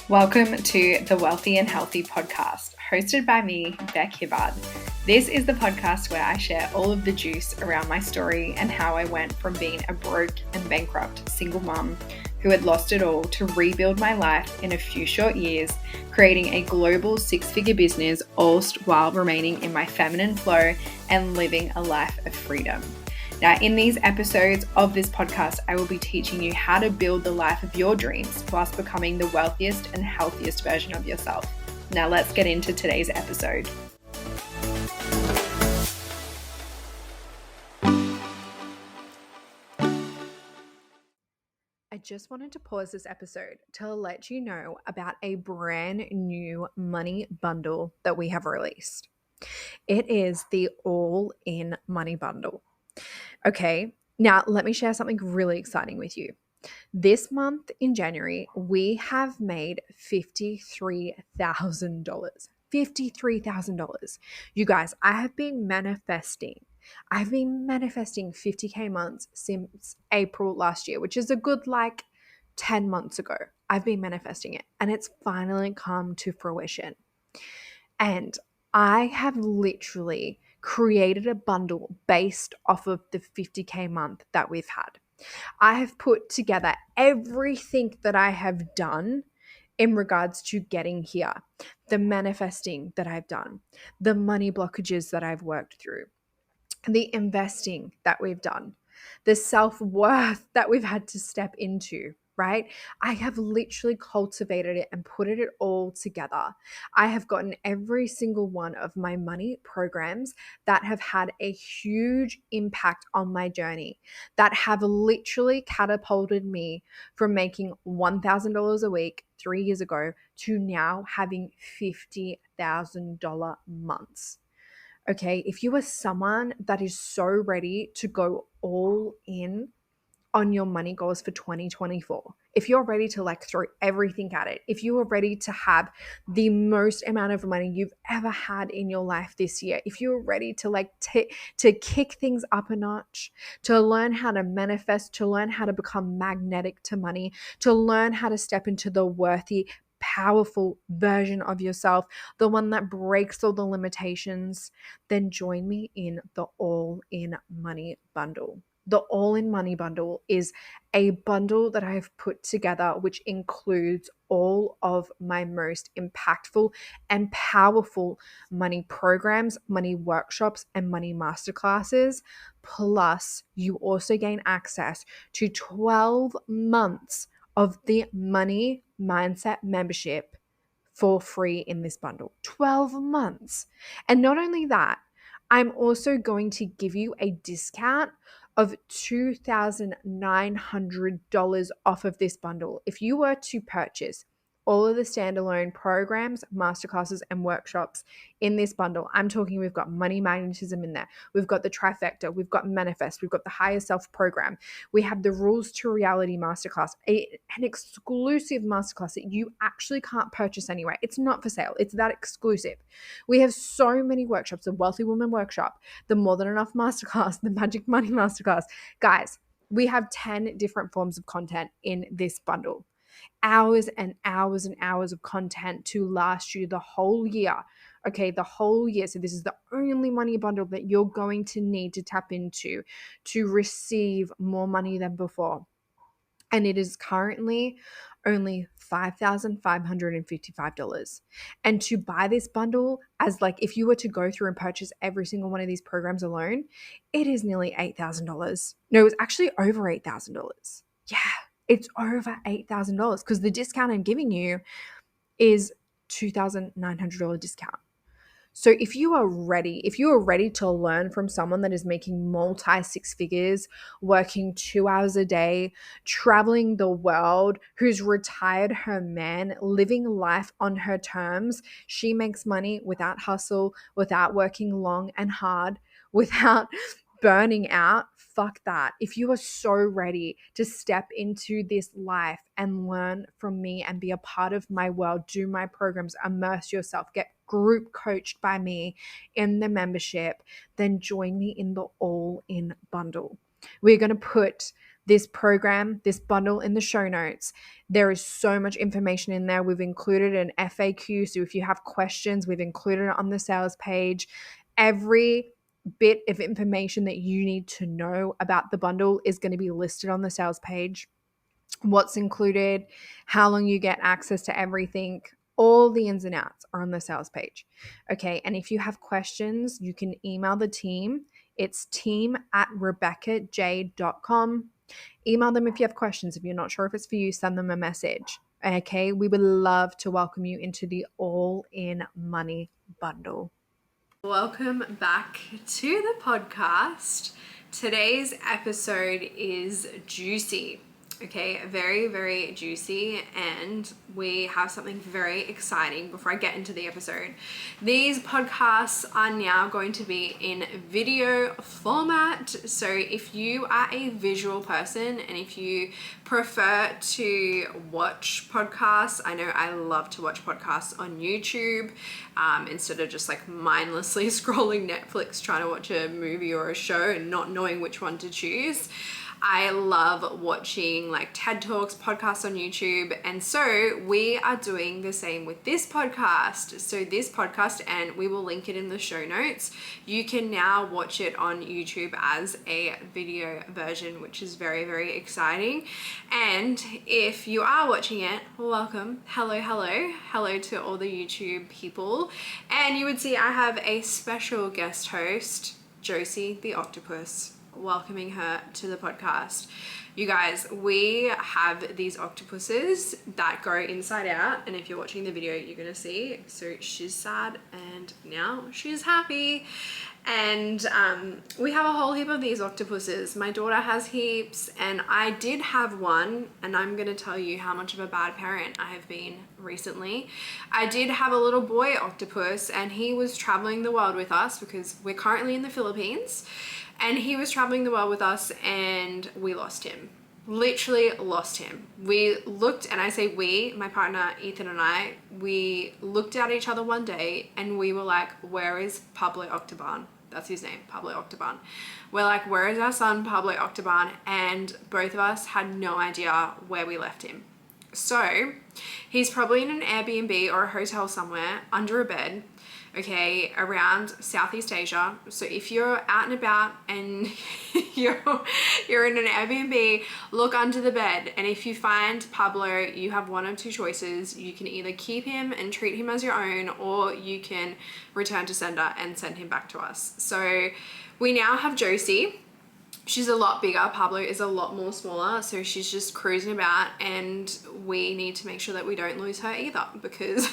Welcome to the Wealthy and Healthy podcast, hosted by me, Beck Hibbard. This is the podcast where I share all of the juice around my story and how I went from being a broke and bankrupt single mum who had lost it all to rebuild my life in a few short years, creating a global six-figure business, all while remaining in my feminine flow and living a life of freedom. Now, in these episodes of this podcast, I will be teaching you how to build the life of your dreams whilst becoming the wealthiest and healthiest version of yourself. Now, let's get into today's episode. I just wanted to pause this episode to let you know about a brand new money bundle that we have released. It is the All-in Money Bundle. Okay, now let me share something really exciting with you. This month in January, we have made $53,000. $53,000. You guys, I've been manifesting 50K months since April last year, which is a good 10 months ago. I've been manifesting it and it's finally come to fruition. And I have literally created a bundle based off of the 50K month that we've had. I have put together everything that I have done in regards to getting here, the manifesting that I've done, the money blockages that I've worked through, the investing that we've done, the self-worth that we've had to step into, right? I have literally cultivated it and put it all together. I have gotten every single one of my money programs that have had a huge impact on my journey, that have literally catapulted me from making $1,000 a week 3 years ago to now having $50,000 months. Okay, if you are someone that is so ready to go all in on your money goals for 2024, if you're ready to throw everything at it, if you are ready to have the most amount of money you've ever had in your life this year, if you're ready to to kick things up a notch, to learn how to manifest, to learn how to become magnetic to money, to learn how to step into the worthy, powerful version of yourself, the one that breaks all the limitations, then join me in the All-in Money Bundle. The All-in Money Bundle is a bundle that I have put together which includes all of my most impactful and powerful money programs, money workshops, and money masterclasses. Plus, you also gain access to 12 months of the Money Mindset membership for free in this bundle. 12 months. And not only that, I'm also going to give you a discount of $2,900 off of this bundle. If you were to purchase all of the standalone programs, masterclasses, and workshops in this bundle, I'm talking we've got money magnetism in there. We've got the trifecta. We've got manifest. We've got the higher self program. We have the rules to reality masterclass, an exclusive masterclass that you actually can't purchase anywhere. It's not for sale. It's that exclusive. We have so many workshops, the Wealthy Woman Workshop, the More Than Enough Masterclass, the Magic Money Masterclass. Guys, we have 10 different forms of content in this bundle. Hours and hours and hours of content to last you the whole year. Okay, the whole year. So this is the only money bundle that you're going to need to tap into to receive more money than before. And it is currently only $5,555. And to buy this bundle, as if you were to go through and purchase every single one of these programs alone, it is nearly $8,000. No, it's actually over $8,000. Yeah, it's over $8,000 because the discount I'm giving you is $2,900 discount. So if you are ready to learn from someone that is making multi six figures, working 2 hours a day, traveling the world, who's retired her man, living life on her terms, she makes money without hustle, without working long and hard, without burning out, fuck that. If you are so ready to step into this life and learn from me and be a part of my world, do my programs, immerse yourself, get group coached by me in the membership, then join me in the All-in Bundle. We're going to put this program, this bundle in the show notes. There is so much information in there. We've included an FAQ. So if you have questions, we've included it on the sales page. Every bit of information that you need to know about the bundle is going to be listed on the sales page. What's included, how long you get access to everything, all the ins and outs are on the sales page. Okay, and if you have questions, you can email the team. It's team@rebeccaj.com. Email them if you have questions. If you're not sure if it's for you, send them a message. Okay, we would love to welcome you into the All In Money bundle. Welcome back to the podcast. Today's episode is juicy. Okay, very, very juicy, and we have something very exciting before I get into the episode. These podcasts are now going to be in video format. So if you are a visual person and if you prefer to watch podcasts, I know I love to watch podcasts on YouTube instead of just like mindlessly scrolling Netflix trying to watch a movie or a show and not knowing which one to choose. I love watching like TED Talks, podcasts on YouTube. And so we are doing the same with this podcast. So this podcast, and we will link it in the show notes, you can now watch it on YouTube as a video version, which is very, very exciting. And if you are watching it, welcome. Hello to all the YouTube people. And you would see I have a special guest host, Josie the Octopus. Welcoming her to the podcast. You guys, we have these octopuses that go inside out, and if you're watching the video, you're gonna see. So she's sad and now she's happy. And we have a whole heap of these octopuses. My daughter has heaps, and I did have one, and I'm gonna tell you how much of a bad parent I have been recently. I did have a little boy octopus, and he was traveling the world with us because we're currently in the Philippines. And he was traveling the world with us, and we lost him. Literally lost him. We looked, and I say we, my partner Ethan and I, we looked at each other one day and we were like, where is Pablo Octoban? That's his name, Pablo Octoban. We're like, where is our son, Pablo Octoban? And both of us had no idea where we left him. So he's probably in an Airbnb or a hotel somewhere under a bed, okay, around Southeast Asia. So if you're out and about and you're in an Airbnb, look under the bed. And if you find Pablo, you have one of two choices. You can either keep him and treat him as your own, or you can return to sender and send him back to us. So we now have Josie. She's a lot bigger. Pablo is a lot more smaller. So she's just cruising about, and we need to make sure that we don't lose her either, because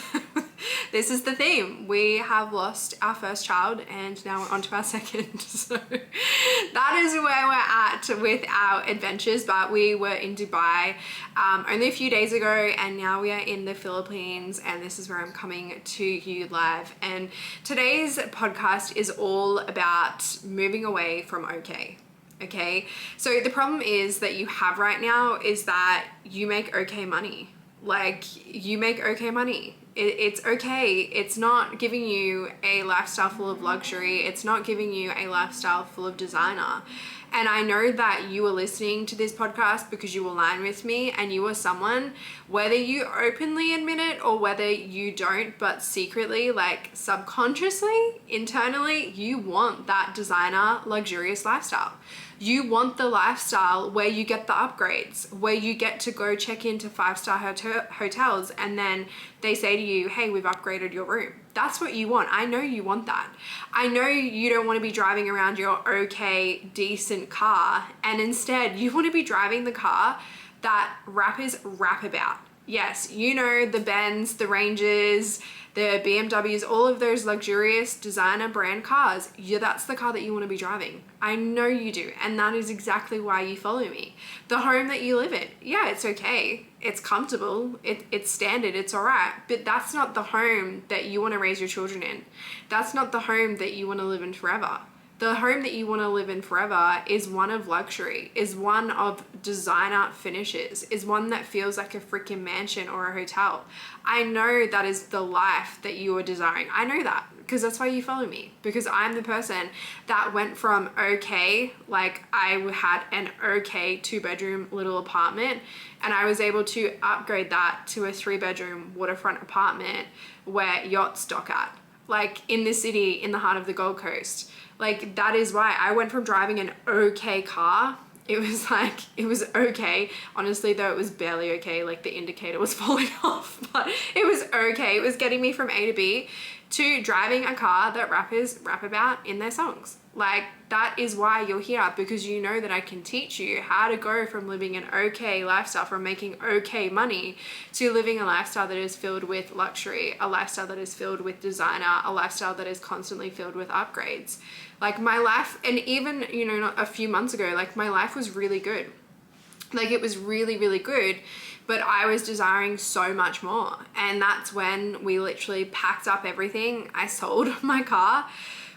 this is the theme. We have lost our first child and now we're on to our second. So that is where we're at with our adventures. But we were in Dubai only a few days ago, and now we are in the Philippines, and this is where I'm coming to you live. And today's podcast is all about moving away from okay. Okay, so the problem is that you have right now is that you make okay money. Like, you make okay money. It's okay. It's not giving you a lifestyle full of luxury. It's not giving you a lifestyle full of designer. And I know that you are listening to this podcast because you align with me, and you are someone, whether you openly admit it or whether you don't, but secretly, like subconsciously, internally, you want that designer, luxurious lifestyle. You want the lifestyle where you get the upgrades, where you get to go check into 5-star hotels, and then they say to you, hey, we've upgraded your room. That's what you want. I know you want that. I know you don't want to be driving around your okay, decent car, and instead you want to be driving the car that rappers rap about. Yes, you know, the Benz, the Rangers, the BMWs, all of those luxurious designer brand cars. Yeah, that's the car that you want to be driving. I know you do. And that is exactly why you follow me. The home that you live in, yeah, it's okay. It's comfortable. It's standard. It's all right. But that's not the home that you want to raise your children in. That's not the home that you want to live in forever. The home that you want to live in forever is one of luxury, is one of designer finishes, is one that feels like a freaking mansion or a hotel. I know that is the life that you are desiring. I know that because that's why you follow me, because I'm the person that went from okay, like I had an okay 2-bedroom little apartment, and I was able to upgrade that to a 3-bedroom waterfront apartment where yachts dock at, like in the city, in the heart of the Gold Coast. Like that is why I went from driving an okay car. It was like, it was okay. Honestly though, it was barely okay. Like the indicator was falling off, but it was okay. It was getting me from A to B, to driving a car that rappers rap about in their songs. Like that is why you're here, because you know that I can teach you how to go from living an okay lifestyle, from making okay money, to living a lifestyle that is filled with luxury, a lifestyle that is filled with designer, a lifestyle that is constantly filled with upgrades. Like my life, and even, you know, not a few months ago, like my life was really good. Like it was really, really good, but I was desiring so much more. And that's when we literally packed up everything. I sold my car.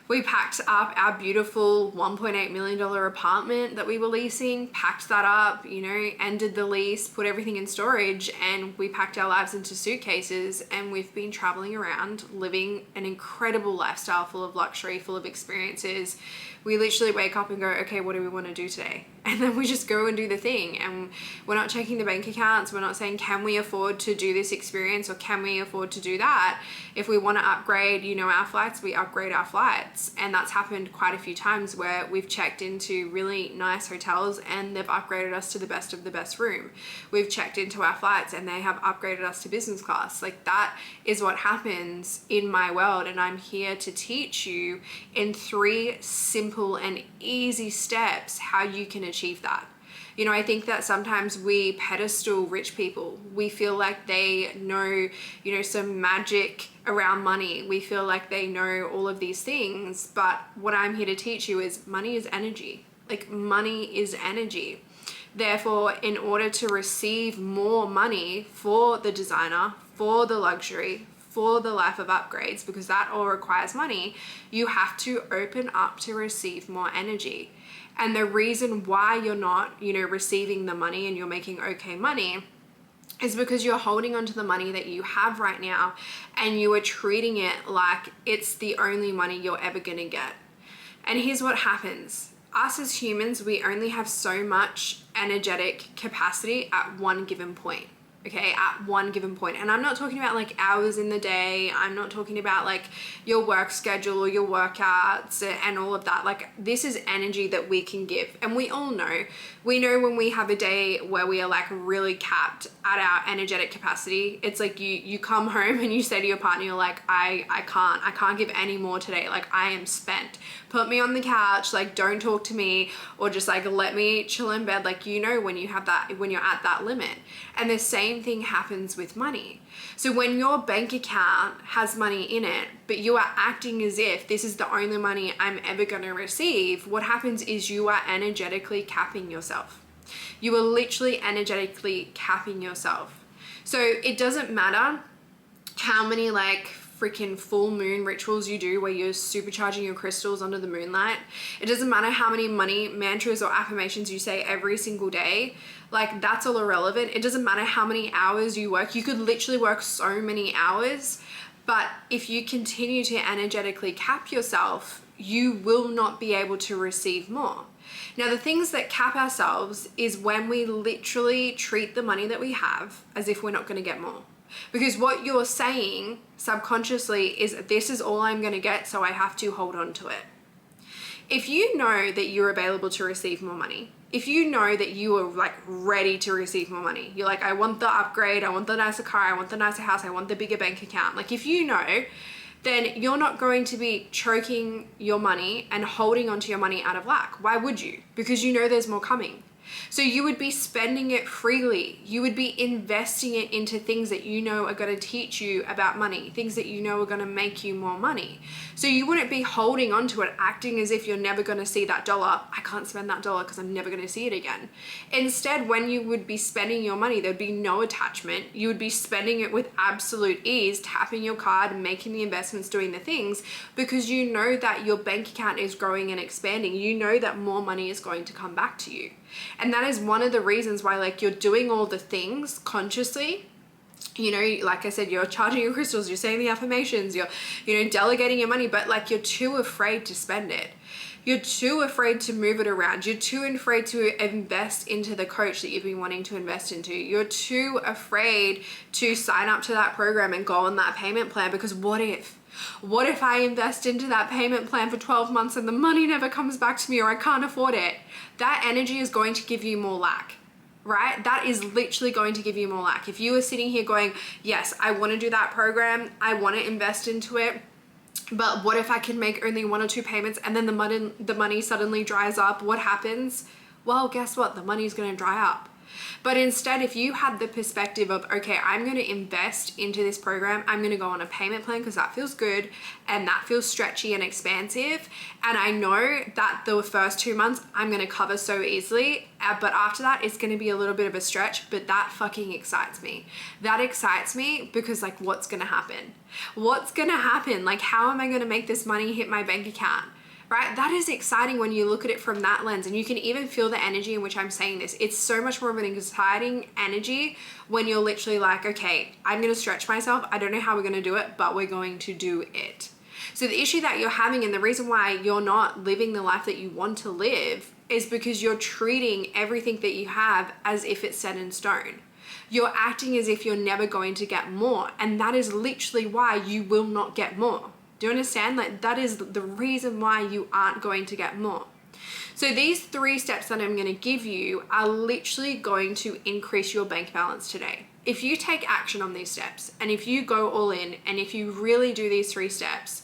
We packed up our beautiful $1.8 million apartment that we were leasing, packed that up, you know, ended the lease, put everything in storage, and we packed our lives into suitcases, and we've been traveling around, living an incredible lifestyle full of luxury, full of experiences. We literally wake up and go, okay, what do we want to do today? And then we just go and do the thing. And we're not checking the bank accounts. We're not saying, can we afford to do this experience, or can we afford to do that? If we want to upgrade, you know, our flights, we upgrade our flights. And that's happened quite a few times where we've checked into really nice hotels and they've upgraded us to the best of the best room. We've checked into our flights and they have upgraded us to business class. Like that is what happens in my world. And I'm here to teach you in 3 simple and easy steps how you can achieve that. You know, I think that sometimes we pedestal rich people. We feel like they know, you know, some magic around money. We feel like they know all of these things. But what I'm here to teach you is money is energy. Like money is energy. Therefore, in order to receive more money for the designer, for the luxury, for the life of upgrades, because that all requires money, you have to open up to receive more energy. And the reason why you're not, you know, receiving the money and you're making okay money is because you're holding on to the money that you have right now and you are treating it like it's the only money you're ever going to get. And here's what happens. Us as humans, we only have so much energetic capacity at one given point. Okay, at one given point. And I'm not talking about like hours in the day. I'm not talking about like your work schedule or your workouts and all of that. Like this is energy that we can give. And we all know, we know when we have a day where we are like really capped at our energetic capacity. It's like you come home and you say to your partner, you're like, I can't give any more today. Like I am spent. Put me on the couch, like don't talk to me, or just like let me chill in bed. Like, you know, when you have that, when you're at that limit. And the same thing happens with money. So when your bank account has money in it, but you are acting as if this is the only money I'm ever going to receive, what happens is you are energetically capping yourself. You are literally energetically capping yourself. So it doesn't matter how many like freaking full moon rituals you do where you're supercharging your crystals under the moonlight. It doesn't matter how many money mantras or affirmations you say every single day. Like that's all irrelevant. It doesn't matter how many hours you work. You could literally work so many hours, but if you continue to energetically cap yourself, you will not be able to receive more. Now, the things that cap ourselves is when we literally treat the money that we have as if we're not going to get more. Because what you're saying subconsciously is, this is all I'm going to get, so I have to hold on to it. If you know that you're available to receive more money, if you know that you are like ready to receive more money, you're like, I want the upgrade, I want the nicer car, I want the nicer house, I want the bigger bank account. Like if you know, then you're not going to be choking your money and holding onto your money out of lack. Why would you? Because you know there's more coming. So you would be spending it freely. You would be investing it into things that you know are going to teach you about money, things that you know are going to make you more money. So you wouldn't be holding on to it, acting as if you're never going to see that dollar. I can't spend that dollar because I'm never going to see it again. Instead, when you would be spending your money, there'd be no attachment. You would be spending it with absolute ease, tapping your card, making the investments, doing the things, because you know that your bank account is growing and expanding. You know that more money is going to come back to you. And that is one of the reasons why, like, you're doing all the things consciously. You know, like I said, you're charging your crystals, you're saying the affirmations, you're, you know, delegating your money, but like you're too afraid to spend it. You're too afraid to move it around. You're too afraid to invest into the coach that you've been wanting to invest into. You're too afraid to sign up to that program and go on that payment plan, because what if I invest into that payment plan for 12 months and the money never comes back to me, or I can't afford it? That energy is going to give you more lack, right? That is literally going to give you more lack. If you are sitting here going, yes, I want to do that program, I want to invest into it, but what if I can make only 1 or 2 payments and then the money suddenly dries up? What happens? Well, guess what? The money's going to dry up. But instead, if you had the perspective of, okay, I'm going to invest into this program, I'm going to go on a payment plan because that feels good and that feels stretchy and expansive, and I know that the first 2 months I'm going to cover so easily, but after that it's going to be a little bit of a stretch, but that fucking excites me. That excites me because, like, what's going to happen? What's going to happen? Like, how am I going to make this money hit my bank account? Right? That is exciting when you look at it from that lens, and you can even feel the energy in which I'm saying this. It's so much more of an exciting energy when you're literally like, okay, I'm going to stretch myself. I don't know how we're going to do it, but we're going to do it. So the issue that you're having, and the reason why you're not living the life that you want to live, is because you're treating everything that you have as if it's set in stone. You're acting as if you're never going to get more, and that is literally why you will not get more. Do you understand? Like, that is the reason why you aren't going to get more. So these 3 steps that I'm going to give you are literally going to increase your bank balance today. If you take action on these steps, and if you go all in, and if you really do these 3 steps,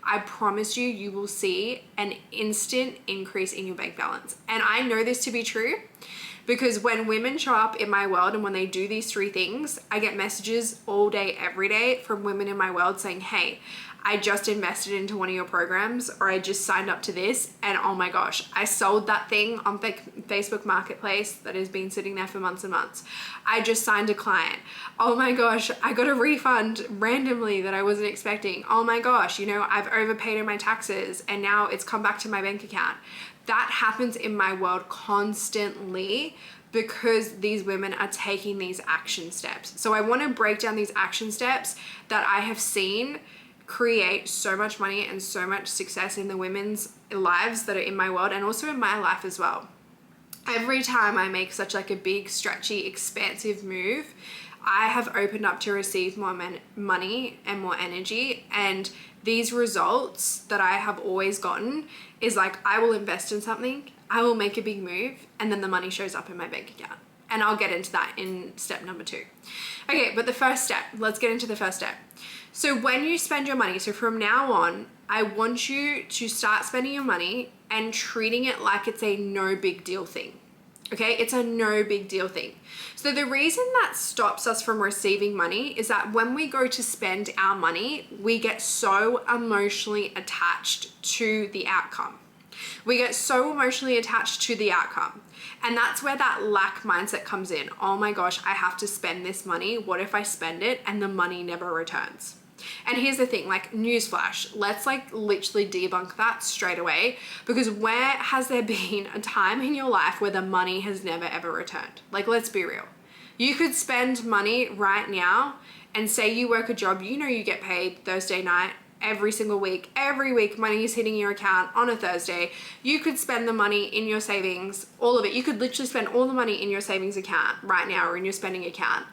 I promise you, you will see an instant increase in your bank balance. And I know this to be true because when women show up in my world and when they do these 3 things, I get messages all day, every day from women in my world saying, hey, I just invested into one of your programs, or I just signed up to this, and oh my gosh, I sold that thing on Facebook Marketplace that has been sitting there for months and months. I just signed a client. Oh my gosh, I got a refund randomly that I wasn't expecting. Oh my gosh, you know, I've overpaid in my taxes and now it's come back to my bank account. That happens in my world constantly because these women are taking these action steps. So I want to break down these action steps that I have seen create so much money and so much success in the women's lives that are in my world, and also in my life as well. Every time I make such like a big, stretchy, expansive move, I have opened up to receive more money and more energy. And these results that I have always gotten is like, I will invest in something, I will make a big move, and then the money shows up in my bank account. And I'll get into that in step number 2. Okay, but the first step, let's get into the first step. So when you spend your money, so from now on, I want you to start spending your money and treating it like it's a no big deal thing. Okay, it's a no big deal thing. So the reason that stops us from receiving money is that when we go to spend our money, we get so emotionally attached to the outcome. We get so emotionally attached to the outcome. And that's where that lack mindset comes in. Oh my gosh, I have to spend this money. What if I spend it and the money never returns? And here's the thing, like, newsflash, let's like literally debunk that straight away, because where has there been a time in your life where the money has never ever returned? Like, let's be real. You could spend money right now and say you work a job, you know, you get paid Thursday night every single week. Every week money is hitting your account on a Thursday. You could spend the money in your savings, all of it. You could literally spend all the money in your savings account right now or in your spending account.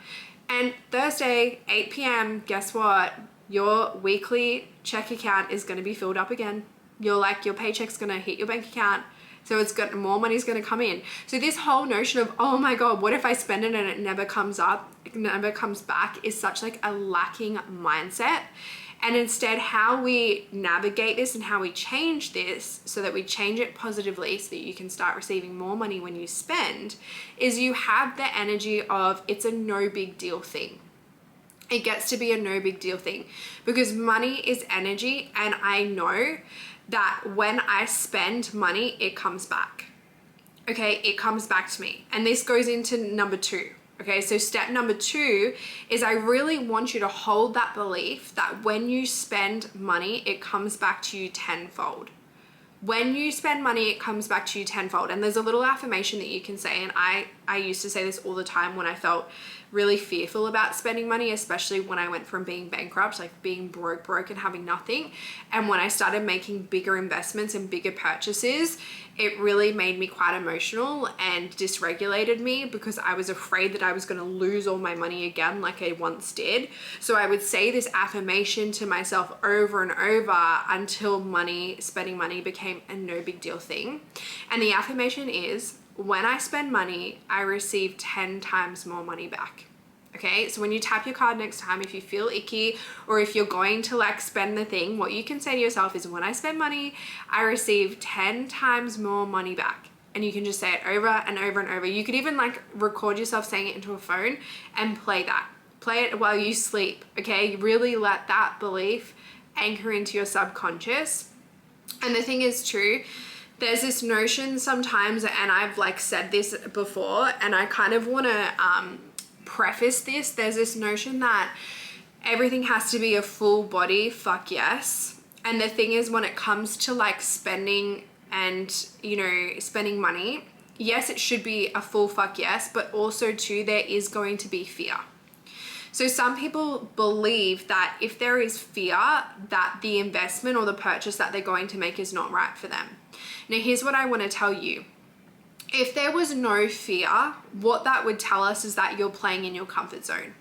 And Thursday, 8 p.m., guess what? Your weekly check account is going to be filled up again. Your paycheck's going to hit your bank account. So it's got more money's going to come in. So this whole notion of, oh my God, what if I spend it and it never comes up, it never comes back, is such like a lacking mindset. And instead, how we navigate this and how we change this so that we change it positively so that you can start receiving more money when you spend, is you have the energy of it's a no big deal thing. It gets to be a no big deal thing because money is energy, and I know that when I spend money, it comes back. Okay, it comes back to me. And this goes into number 2. Okay, so step number 2 is I really want you to hold that belief that when you spend money, it comes back to you tenfold. When you spend money, it comes back to you tenfold. And there's a little affirmation that you can say. And I used to say this all the time when I felt really fearful about spending money, especially when I went from being bankrupt, like being broke and having nothing. And when I started making bigger investments and bigger purchases, it really made me quite emotional and dysregulated me because I was afraid that I was going to lose all my money again like I once did. So I would say this affirmation to myself over and over until spending money became a no big deal thing. And the affirmation is, when I spend money, I receive 10 times more money back. Okay, so when you tap your card next time, if you feel icky or if you're going to like spend the thing, what you can say to yourself is, when I spend money, I receive 10 times more money back. And you can just say it over and over and over. You could even like record yourself saying it into a phone and play that. Play it while you sleep, okay? Really let that belief anchor into your subconscious. And the thing is true, there's this notion sometimes, and I've like said this before, and I kind of want to preface this. There's this notion that everything has to be a full body fuck yes. And the thing is, when it comes to like spending and, you know, spending money, yes, it should be a full fuck yes, but also too, there is going to be fear. So some people believe that if there is fear, that the investment or the purchase that they're going to make is not right for them. Now, here's what I want to tell you. If there was no fear, what that would tell us is that you're playing in your comfort zone.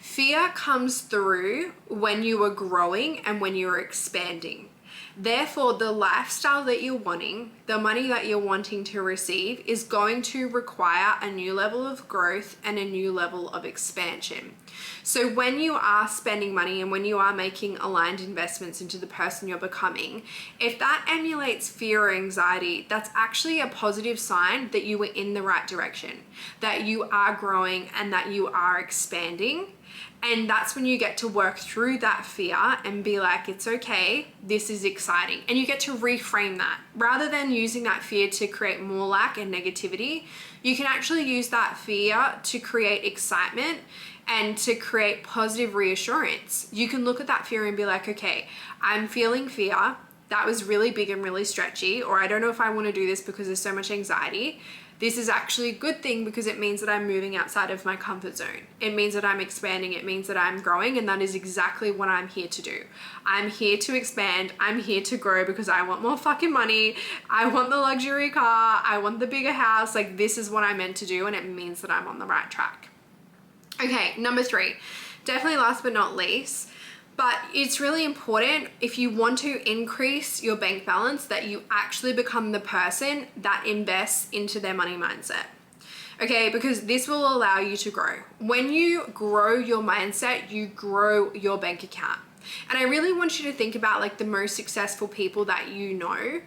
Fear comes through when you are growing and when you are expanding. Therefore, the lifestyle that you're wanting, the money that you're wanting to receive, is going to require a new level of growth and a new level of expansion. So when you are spending money and when you are making aligned investments into the person you're becoming, if that emulates fear or anxiety, that's actually a positive sign that you are in the right direction, that you are growing and that you are expanding. And that's when you get to work through that fear and be like, it's okay, this is exciting. And you get to reframe that. Rather than using that fear to create more lack and negativity, you can actually use that fear to create excitement and to create positive reassurance. You can look at that fear and be like, okay, I'm feeling fear. That was really big and really stretchy, or I don't know if I want to do this because there's so much anxiety. This is actually a good thing because it means that I'm moving outside of my comfort zone. It means that I'm expanding. It means that I'm growing, and that is exactly what I'm here to do. I'm here to expand. I'm here to grow because I want more fucking money. I want the luxury car. I want the bigger house. Like, this is what I'm meant to do, and it means that I'm on the right track. Okay, number 3, definitely last but not least, but it's really important if you want to increase your bank balance that you actually become the person that invests into their money mindset. Okay, because this will allow you to grow. When you grow your mindset, you grow your bank account. And I really want you to think about like the most successful people that you know.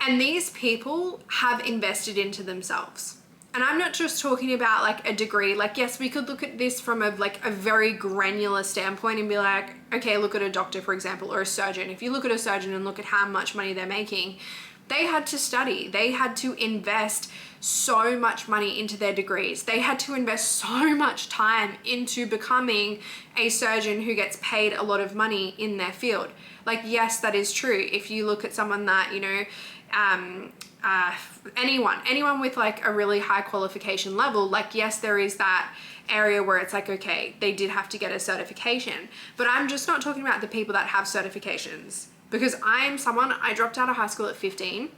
And these people have invested into themselves. And I'm not just talking about like a degree. Like, yes, we could look at this from a very granular standpoint and be like, okay, look at a doctor, for example, or a surgeon. If you look at a surgeon and look at how much money they're making, they had to study. They had to invest so much money into their degrees. They had to invest so much time into becoming a surgeon who gets paid a lot of money in their field. Like, yes, that is true. If you look at someone that, you know, anyone with like a really high qualification level, like, yes, there is that area where it's like, okay, they did have to get a certification, but I'm just not talking about the people that have certifications, because I dropped out of high school at 15.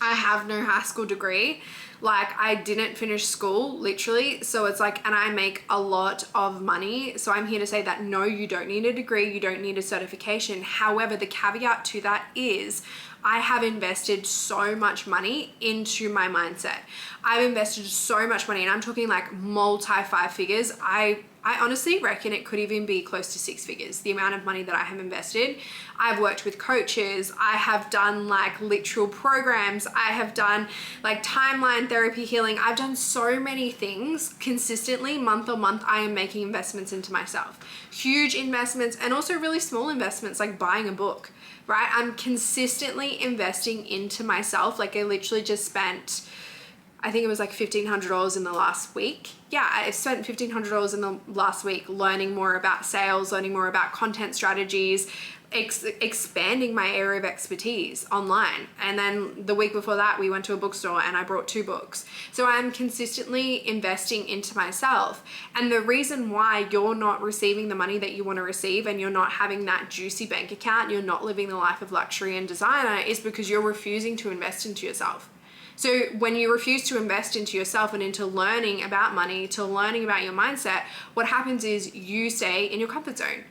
I have no high school degree. Like, I didn't finish school, literally. So it's like, and I make a lot of money. So I'm here to say that no, you don't need a degree. You don't need a certification. However, the caveat to that is I have invested so much money into my mindset. I've invested so much money, and I'm talking like multi 5 figures. I I honestly reckon it could even be close to 6 figures, the amount of money that I have invested. I've worked with coaches. I have done like literal programs. I have done like timeline therapy healing. I've done so many things consistently, month on month. I am making investments into myself, huge investments, and also really small investments like buying a book, right? I'm consistently investing into myself. Like I literally just spent, I think it was like $1,500 in the last week. Yeah, I spent $1,500 in the last week learning more about sales, learning more about content strategies, expanding my area of expertise online. And then the week before that, we went to a bookstore and I brought 2 books. So I'm consistently investing into myself. And the reason why you're not receiving the money that you want to receive and you're not having that juicy bank account, you're not living the life of luxury and designer, is because you're refusing to invest into yourself. So when you refuse to invest into yourself and into learning about money, to learning about your mindset, what happens is you stay in your comfort zone.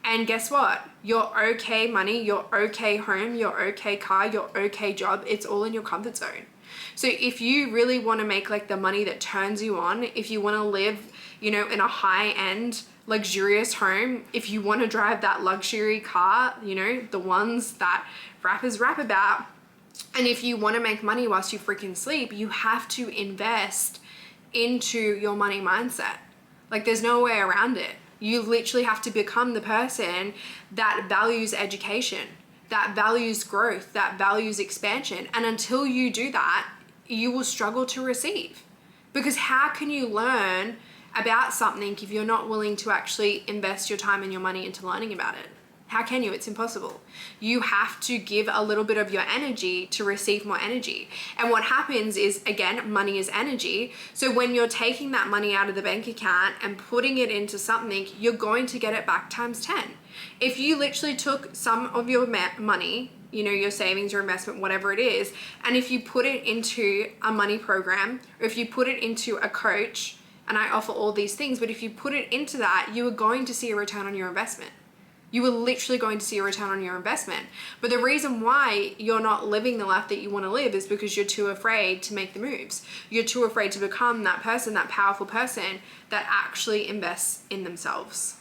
And guess what? Your okay money, your okay home, your okay car, your okay job, it's all in your comfort zone. So if you really want to make like the money that turns you on, if you want to live, in a high-end, luxurious home, if you want to drive that luxury car, the ones that rappers rap about, and if you want to make money whilst you freaking sleep, you have to invest into your money mindset. Like there's no way around it. You literally have to become the person that values education, that values growth, that values expansion. And until you do that, you will struggle to receive. Because how can you learn about something if you're not willing to actually invest your time and your money into learning about it? How can you? It's impossible. You have to give a little bit of your energy to receive more energy. And what happens is, again, money is energy. So when you're taking that money out of the bank account and putting it into something, you're going to get it back times 10. If you literally took some of your money, your savings, your investment, whatever it is, and if you put it into a money program, or if you put it into a coach, and I offer all these things, but if you put it into that, you are going to see a return on your investment. You are literally going to see a return on your investment. But the reason why you're not living the life that you want to live is because you're too afraid to make the moves. You're too afraid to become that person, that powerful person that actually invests in themselves.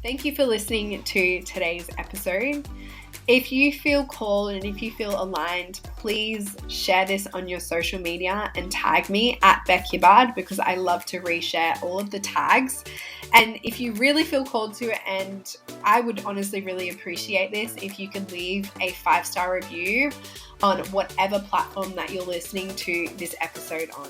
Thank you for listening to today's episode. If you feel called and if you feel aligned, please share this on your social media and tag me at Beck Hibbard, because I love to reshare all of the tags. And if you really feel called to, and I would honestly really appreciate this if you could leave a 5-star review on whatever platform that you're listening to this episode on.